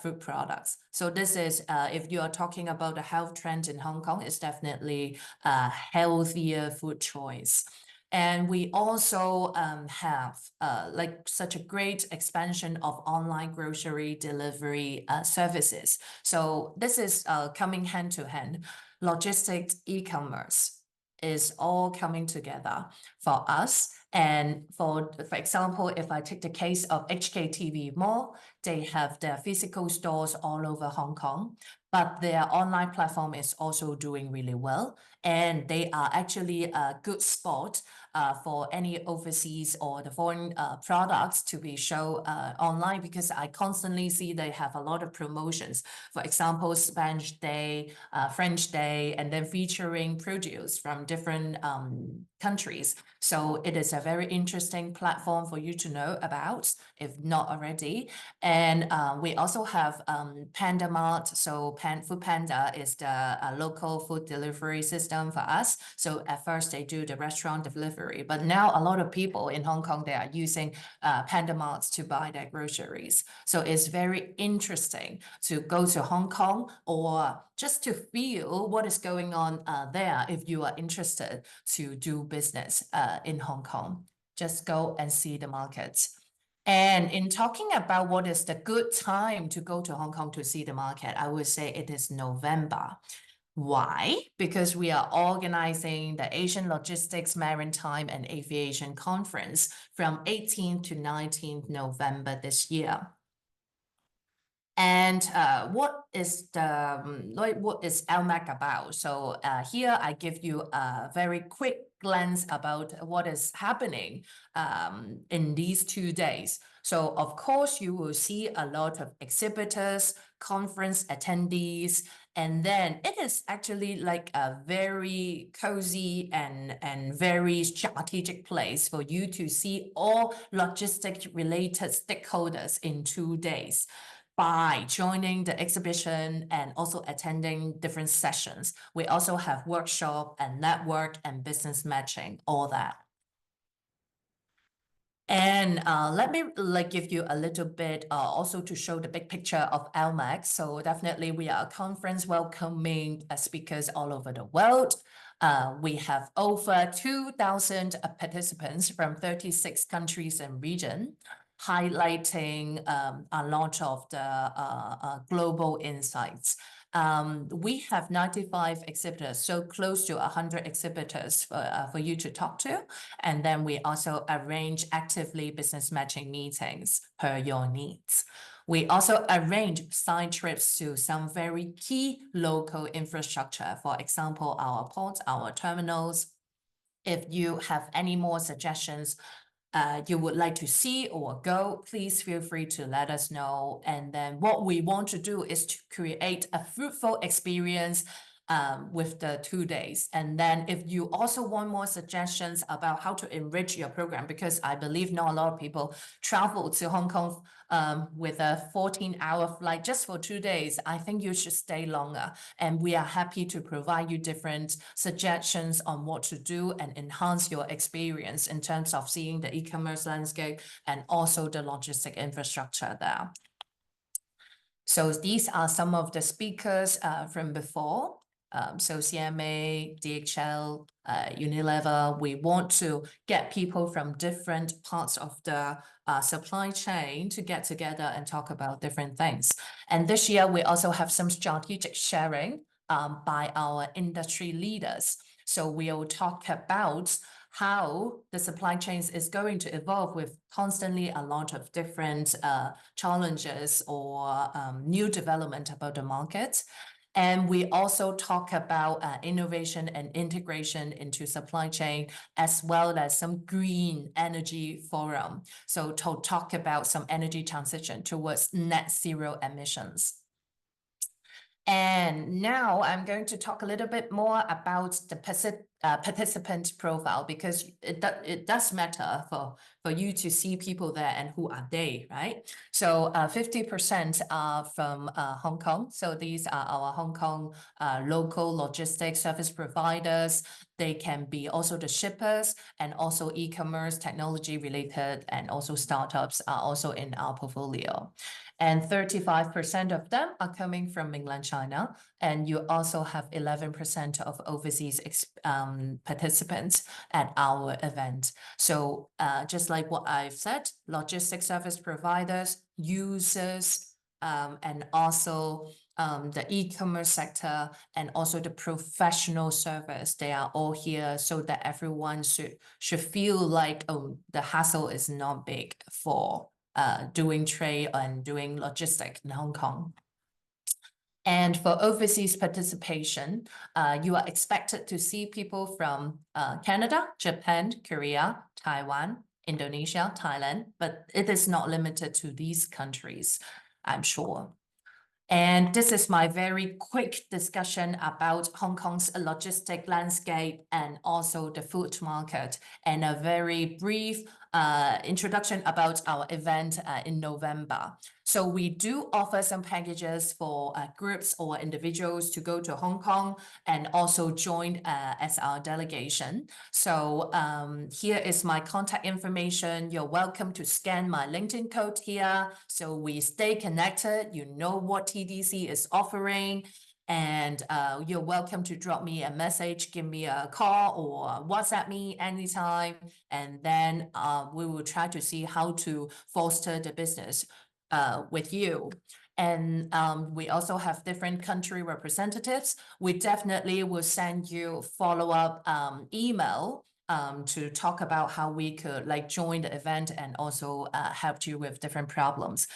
food products. So this is, if you are talking about the health trend in Hong Kong, it's definitely a healthier food choice. And we also have like such a great expansion of online grocery delivery services. So this is coming hand to hand. Logistics, e-commerce is all coming together for us. And for example, if I take the case of HKTV Mall, they have their physical stores all over Hong Kong, but their online platform is also doing really well. And they are actually a good spot for any overseas or the foreign products to be shown online, because I constantly see they have a lot of promotions. For example, Spanish Day, French Day, and then featuring produce from different countries. So it is a very interesting platform for you to know about, if not already. And we also have Panda Mart. So Food Panda is the local food delivery system for us. So at first they do the restaurant delivery, but now a lot of people in Hong Kong, they are using Panda Marts to buy their groceries. So it's very interesting to go to Hong Kong or just to feel what is going on there if you are interested to do business in Hong Kong. Just go and see the markets. And in talking about what is the good time to go to Hong Kong to see the market, I would say it is November. Why? Because we are organizing the Asian Logistics, Maritime and Aviation Conference from 18th to 19th November this year. And what is ALMAC about? So here I give you a very quick glance about what is happening in these 2 days. So of course you will see a lot of exhibitors, conference attendees, and then it is actually like a very cozy and very strategic place for you to see all logistic related stakeholders in 2 days by joining the exhibition and also attending different sessions. We also have workshop and network and business matching, all that. And let me give you a little bit also to show the big picture of ALMAC. So definitely we are a conference welcoming speakers all over the world. We have over 2,000 participants from 36 countries and regions, highlighting a lot of the global insights. We have 95 exhibitors, so close to 100 exhibitors for you to talk to. And then we also arrange actively business matching meetings per your needs. We also arrange side trips to some very key local infrastructure, for example, our ports, our terminals. If you have any more suggestions, you would like to see or go, please feel free to let us know. And then what we want to do is to create a fruitful experience with the 2 days. And then if you also want more suggestions about how to enrich your program, because I believe not a lot of people travel to Hong Kong with a 14-hour flight just for 2 days, I think you should stay longer. And we are happy to provide you different suggestions on what to do and enhance your experience in terms of seeing the e-commerce landscape and also the logistic infrastructure there. So these are some of the speakers from before. So CMA, DHL, Unilever, we want to get people from different parts of the supply chain to get together and talk about different things. And this year, we also have some strategic sharing by our industry leaders. So we'll talk about how the supply chains is going to evolve with constantly a lot of different challenges or new development about the market. And we also talk about innovation and integration into supply chain, as well as some green energy forum. So to talk about some energy transition towards net zero emissions. And now I'm going to talk a little bit more about the participant profile, because it does matter for you to see people there and who are they, right? So 50% are from Hong Kong. So these are our Hong Kong local logistics service providers. They can be also the shippers and also e-commerce, technology related, and also startups are also in our portfolio. And 35% of them are coming from mainland China. And you also have 11% of overseas participants at our event. So just like what I've said, logistics service providers, users, and also the e-commerce sector, and also the professional service, they are all here so that everyone should feel like, oh, the hassle is not big for doing trade and doing logistics in Hong Kong. And for overseas participation, you are expected to see people from Canada, Japan, Korea, Taiwan, Indonesia, Thailand, but it is not limited to these countries, I'm sure. And this is my very quick discussion about Hong Kong's logistic landscape and also the food market, and a very brief introduction about our event in November. So we do offer some packages for groups or individuals to go to Hong Kong and also join as our delegation. So here is my contact information. You're welcome to scan my LinkedIn code here. So we stay connected. You know what TDC is offering. And you're welcome to drop me a message, give me a call, or WhatsApp me anytime. And then we will try to see how to foster the business with you. And we also have different country representatives. We definitely will send you follow-up email to talk about how we could like join the event and also help you with different problems.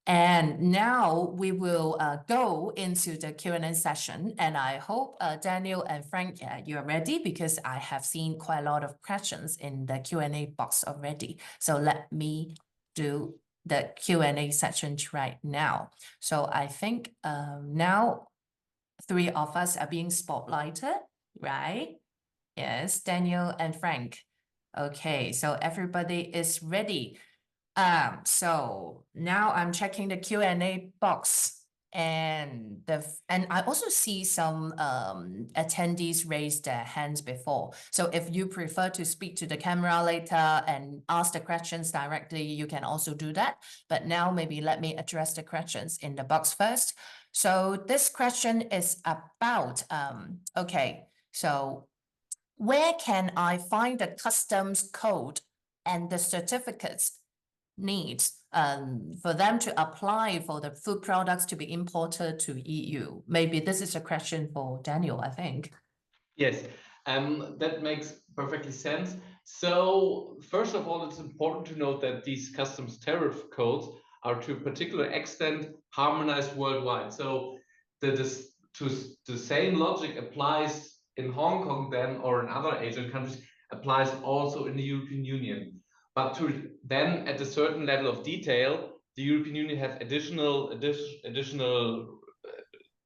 And now we will go into the Q&A session. And I hope Daniel and Frank, you're ready, because I have seen quite a lot of questions in the Q&A box already. So let me do the Q&A session right now. So I think now 3 of us are being spotlighted, right? Yes, Daniel and Frank. Okay, so everybody is ready. So now I'm checking the Q&A box, and I also see some attendees raise their hands before. So if you prefer to speak to the camera later and ask the questions directly, you can also do that. But now maybe let me address the questions in the box first. So this question is about, okay, so where can I find the customs code and the certificates needs for them to apply for the food products to be imported to EU? Maybe this is a question for Daniel, I think.
Yes, that makes perfectly sense. So first of all, it's important to note that these customs tariff codes are to a particular extent harmonized worldwide. So the same logic applies in Hong Kong then, or in other Asian countries, applies also in the European Union. But to then, at a certain level of detail, the European Union has additional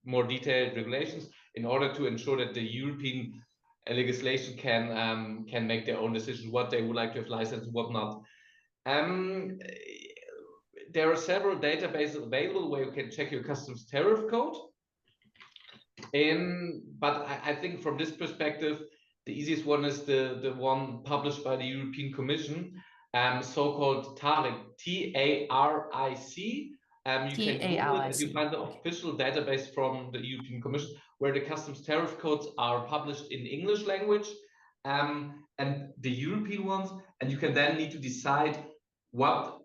more detailed regulations in order to ensure that the European legislation can make their own decisions what they would like to have licensed and what not. There are several databases available where you can check your customs tariff code. But I think from this perspective, the easiest one is the one published by the European Commission, so-called TARIC, T-A-R-I-C. You can Google it and you find the official database from the European Commission where the customs tariff codes are published in English language and the European ones, and you can then need to decide what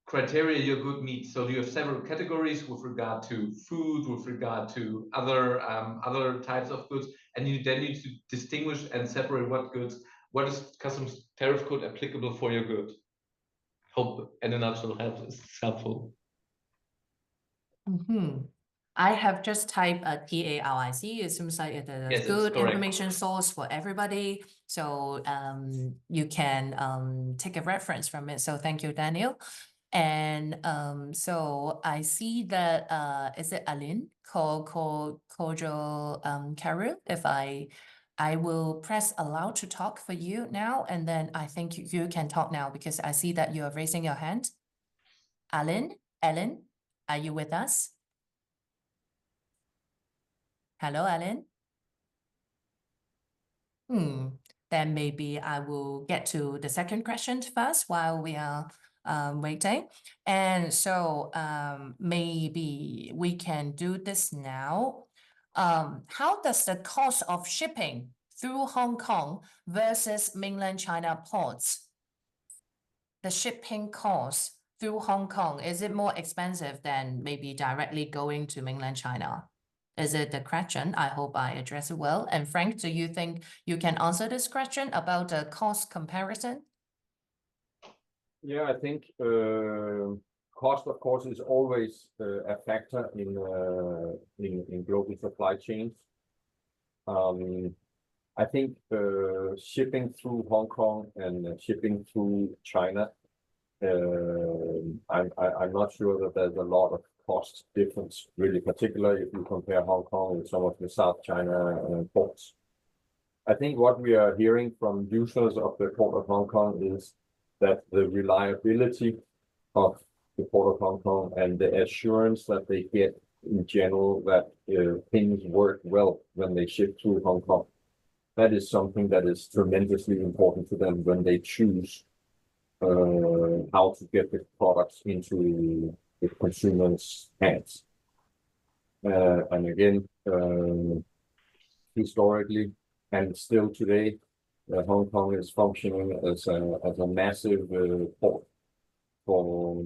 criteria your good meets. So you have several categories with regard to food, with regard to other types of goods, and you then need to distinguish and separate what is customs tariff code applicable for your good. Hope in a nutshell is helpful.
I have just typed a TARIC. It seems like it's a good information source for everybody. So you can take a reference from it. So thank you, Daniel. And so I see that is it Aline Kojo Karu? If I will press allow to talk for you now, and then I think you can talk now because I see that you are raising your hand. Ellen, are you with us? Hello, Ellen. Then maybe I will get to the second question first while we are waiting. And so maybe we can do this now. How does the cost of shipping through Hong Kong versus mainland China ports? The shipping cost through Hong Kong, is it more expensive than maybe directly going to mainland China? Is it the question? I hope I address it well. And Frank, do you think you can answer this question about the cost comparison?
Yeah, I think cost, of course, is always a factor in global supply chains. I think shipping through Hong Kong and shipping through China, I'm not sure that there's a lot of cost difference, really, particularly if you compare Hong Kong with some of the South China ports. I think what we are hearing from users of the Port of Hong Kong is that the reliability of the Port of Hong Kong and the assurance that they get in general that things work well when they ship through Hong Kong, that is something that is tremendously important to them when they choose how to get the products into the consumers' hands. And again, historically and still today, Hong Kong is functioning as a massive port for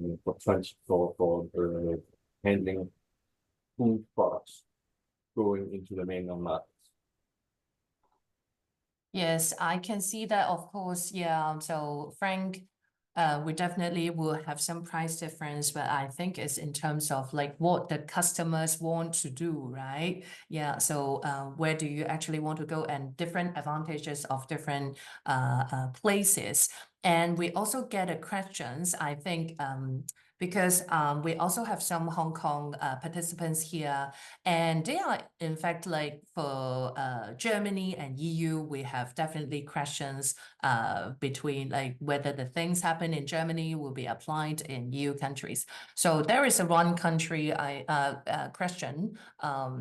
handling food products going into the mainland markets.
Yes, I can see that, of course. Yeah. So Frank, we definitely will have some price difference, but I think it's in terms of like what the customers want to do, right? Yeah. So where do you actually want to go, and different advantages of different places. And we also get a questions, I think, because we also have some Hong Kong participants here, and they are in fact like for Germany and EU, we have definitely questions between like whether the things happen in Germany will be applied in EU countries. So there is a one country question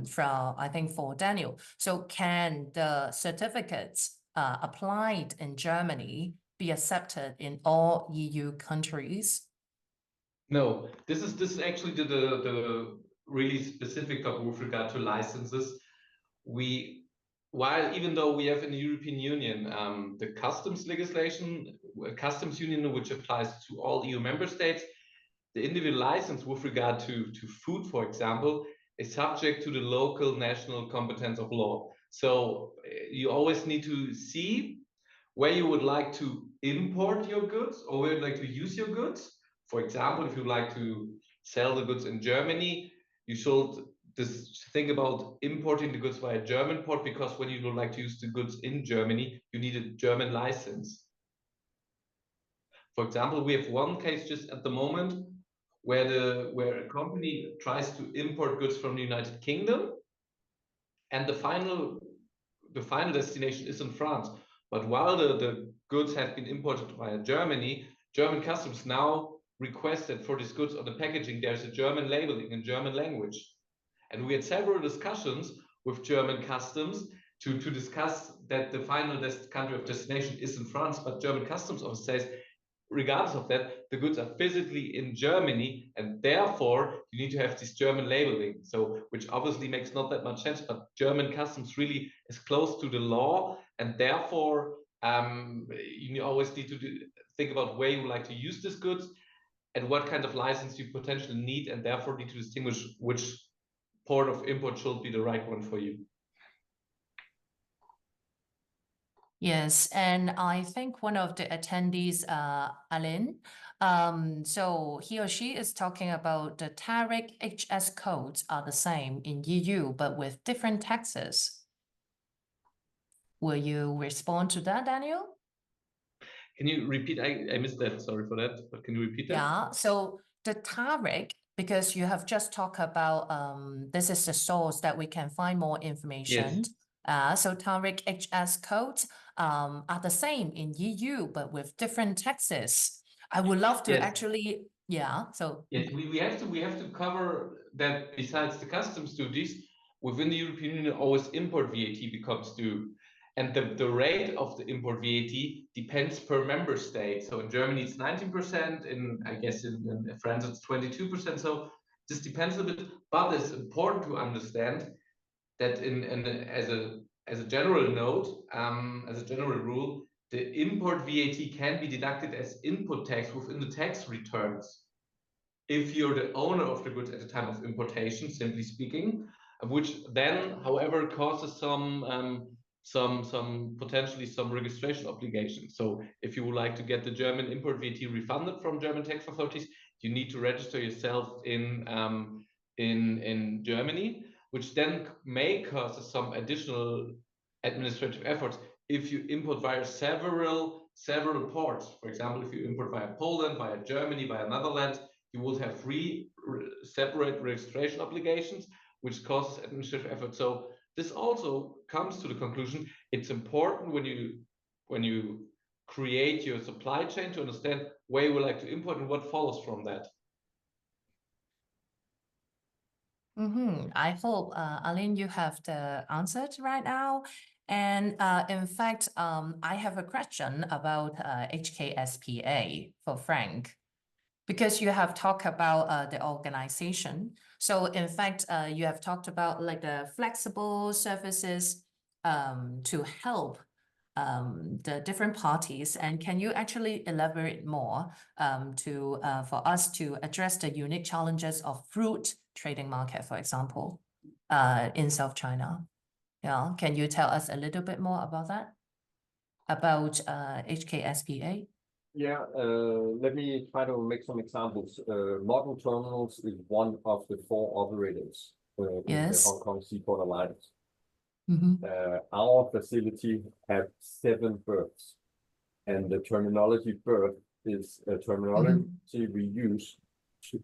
from, I think, for Daniel. So can the certificates applied in Germany be accepted in all EU countries?
No, this is actually the really specific topic with regard to licenses. While even though we have in the European Union the customs legislation, customs union, which applies to all EU member states, the individual license with regard to food, for example, is subject to the local national competence of law. So you always need to see where you would like to import your goods or where you'd like to use your goods. For example, if you like to sell the goods in Germany, you should just think about importing the goods via German port, because when you would like to use the goods in Germany, you need a German license. For example, we have one case just at the moment where a company tries to import goods from the United Kingdom, and the final destination is in France. But while the goods have been imported via Germany, German customs now request that for these goods on the packaging there's a German labeling in German language. And we had several discussions with German customs to discuss that the final country of destination is in France, but German customs office says, regardless of that, the goods are physically in Germany, and therefore you need to have this German labeling. So, which obviously makes not that much sense, but German customs really is close to the law, and therefore you always need to think about where you like to use these goods and what kind of license you potentially need, and therefore need to distinguish which port of import should be the right one for you.
Yes, and I think one of the attendees, Alain, so he or she is talking about the tariff HS codes are the same in EU, but with different taxes. Will you respond to that, Daniel?
Can you repeat? I missed that, sorry for that, but can you repeat that?
Yeah, so the tariff, because you have just talked about, this is the source that we can find more information.
Yes.
So tariff HS codes are the same in EU, but with different taxes. I would love to actually, so.
Yes, we have to cover that besides the customs duties, within the European Union, always import VAT becomes due. And the rate of the import VAT depends per member state. So in Germany, it's 19%. I guess in France, it's 22%. So this depends a bit, but it's important to understand that as a general note, as a general rule, the import VAT can be deducted as input tax within the tax returns if you're the owner of the goods at the time of importation, simply speaking, which then, however, causes potentially some registration obligations. So if you would like to get the German import VAT refunded from German tax authorities, you need to register yourself in Germany, which then may cause some additional administrative efforts if you import via several ports. For example, if you import via Poland, via Germany, via Netherlands, you will have three separate registration obligations, which causes administrative effort. So this also comes to the conclusion, it's important when you create your supply chain to understand where you would like to import and what follows from that.
I hope, Alain, you have the answers right now. And in fact, I have a question about HKSPA for Frank, because you have talked about the organization. So in fact, you have talked about like the flexible services to help the different parties. And can you actually elaborate more for us to address the unique challenges of fruit trading market, for example, in South China? Yeah, can you tell us a little bit more about that? About HKSPA?
Yeah, let me try to make some examples. Modern Terminals is one of the 4 operators in the Hong Kong Seaport Alliance. Our facility have 7 berths, and the terminology berth is a terminology we use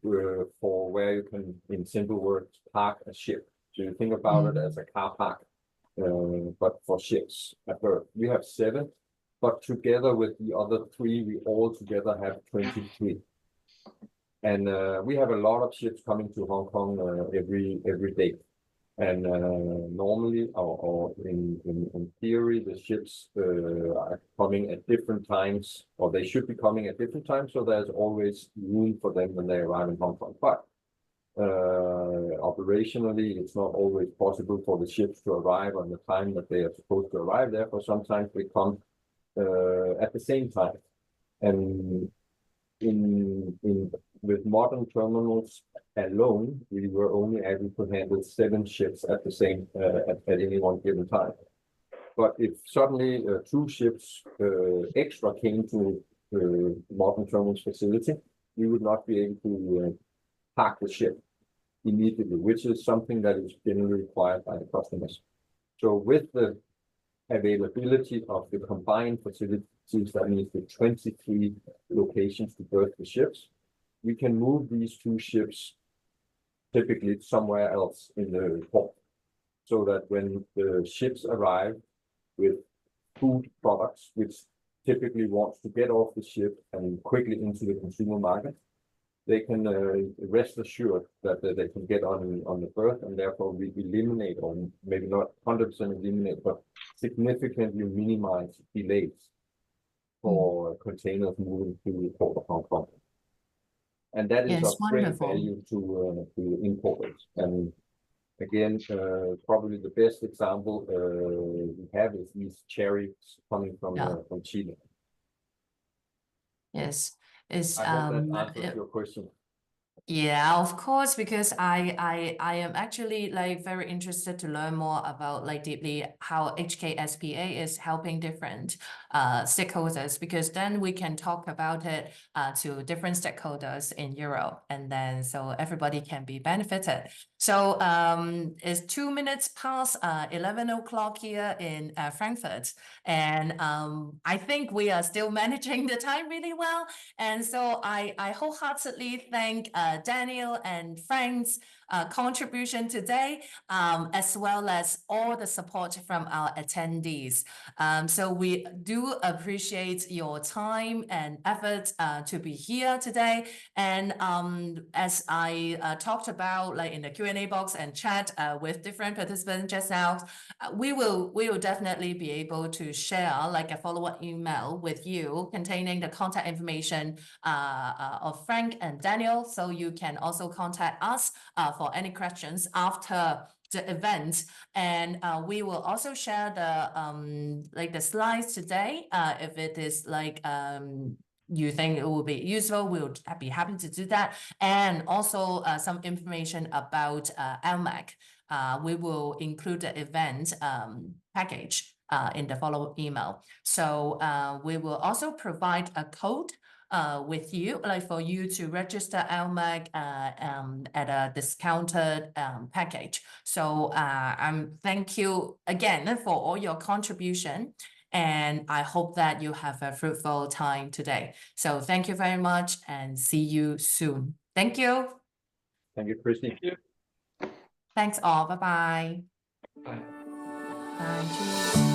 for where you can, in simple words, park a ship. So you think about it as a car park, but for ships, a berth. We have 7. But together with the other 3, we all together have 23. And we have a lot of ships coming to Hong Kong every day. And normally, or in theory, the ships are coming at different times, or they should be coming at different times, so there's always room for them when they arrive in Hong Kong. But operationally, it's not always possible for the ships to arrive on the time that they are supposed to arrive. Therefore, sometimes they come at the same time. And with Modern Terminals alone, we were only able to handle 7 ships at the same at any one given time. But if suddenly 2 ships extra came to Modern Terminals facility, we would not be able to park the ship immediately, which is something that is generally required by the customers. So with the availability of the combined facilities, that means the 23 locations to berth the ships. We can move these 2 ships typically somewhere else in the port, so that when the ships arrive with food products, which typically wants to get off the ship and quickly into the consumer market, they can rest assured that they can get on the berth, and therefore we eliminate, or maybe not 100% eliminate, but significantly minimize delays for containers moving through the port of Hong Kong. And that is
Yes,
of great
wonderful.
value to importers. And again, probably the best example we have is these cherries coming from Chile.
Yes, it's
I hope that answers your question.
Yeah, of course, because I am actually like very interested to learn more about like deeply how HKSPA is helping different stakeholders, because then we can talk about it to different stakeholders in Europe, and then so everybody can be benefited. So it's 2 minutes past 11 o'clock here in Frankfurt, and I think we are still managing the time really well. And so I wholeheartedly thank Daniel and Frank's contribution today, as well as all the support from our attendees. So we do appreciate your time and effort to be here today. And as I talked about, like in the Q&A box and chat with different participants just now, we will definitely be able to share like a follow-up email with you containing the contact information of Frank and Daniel, so you can also contact us for any questions after the event. And we will also share the like the slides today if it is like you think it will be useful, we'll be happy to do that. And also some information about ALMAC. We will include the event package in the follow-up email. So we will also provide a code with you, like for you to register ALMAC at a discounted package. So thank you again for all your contribution. And I hope that you have a fruitful time today. So thank you very much and see you soon. Thank you.
Thank you, Christy.
Thanks all. Bye-bye.
Bye.
Bye. Cheers.